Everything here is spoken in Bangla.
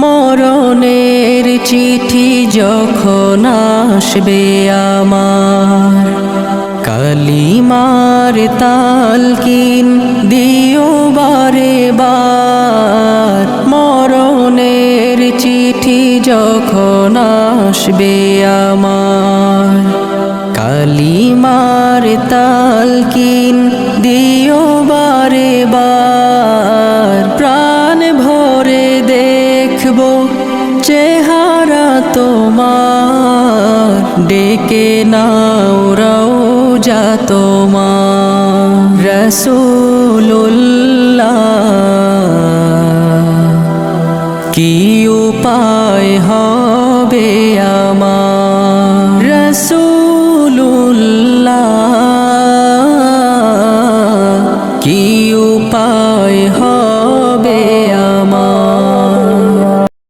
মরণের চিঠি যখন আসবে আমার, কালিমার তালকিন দিও বারে বার। মরণের চিঠি যখন আসবে আমার, কালিমার তালকিন দিও বারে বার। প্রাণ ভরে দেখবো চেহারা তোমার, ডেকে নাও রওজা তোমার। রাসূলুল্লাহ কি উপায় হবে আমার, রাসূলুল্লাহ